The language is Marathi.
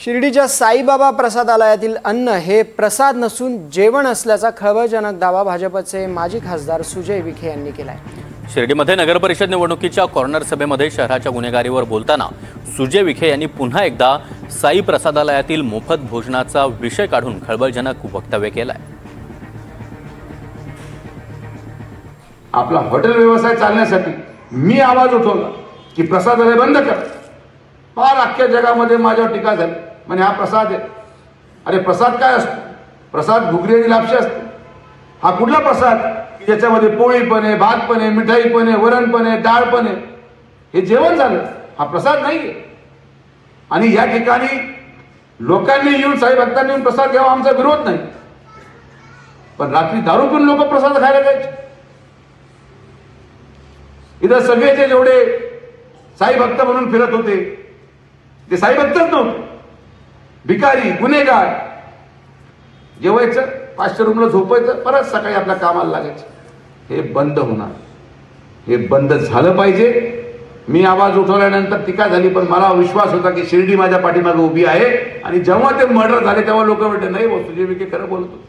शिर्डीच्या साईबाबा प्रसादालयातील अन्न हे प्रसाद नसून जेवण असल्याचा खळबळजनक दावा भाजपचे माजी खासदार सुजय विखे यांनी केलाय। शिर्डीमध्ये नगरपरिषद निवडणुकीच्या कॉर्नर सभेमध्ये शहराच्या गुन्हेगारीवर बोलताना सुजय विखे यांनी पुन्हा एकदा साई प्रसादालयातील मोफत भोजनाचा विषय काढून खळबळजनक वक्तव्य केलाय। आपला हॉटेल व्यवसाय चालण्यासाठी मी आवाज उठवला की प्रसादालय बंद कर। फार अख्ख्या जगामध्ये माझ्यावर टीका झाली, म्हणजे हा प्रसाद आहे। अरे प्रसाद काय असतो? प्रसाद घुगरी आणि लापशी असते। हा कुठला प्रसाद की ज्याच्यामध्ये पोळी पण आहे, भात पण आहे, मिठाई पण आहे, वरण पण आहे, डाळ पण आहे? हे जेवण झालं, हा प्रसाद नाहीये। आणि या ठिकाणी लोकांनी येऊन साई भक्तांनी येऊन प्रसाद घ्यावा आमचा विरोध नाही, पण रात्री दारू पिऊन लोक प्रसाद खायला जायचे। इथं सगळेचे जेवढे साई भक्त म्हणून फिरत होते ते साई भक्तच नव्हते, भिकारी गुन्हेगार। जेवायचं, 500 रूमला झोपायचं, परत सकाळी आपल्या कामाला लागायचं। हे बंद होणार, हे बंद झालं पाहिजे। मी आवाज उठवल्यानंतर टीका झाली, पण मला विश्वास होता की शिर्डी माझ्या पाठीमागे उभी आहे। आणि जेव्हा ते मर्डर झाले तेव्हा लोक म्हणते नाही सुजय विखे खरं बोलतो।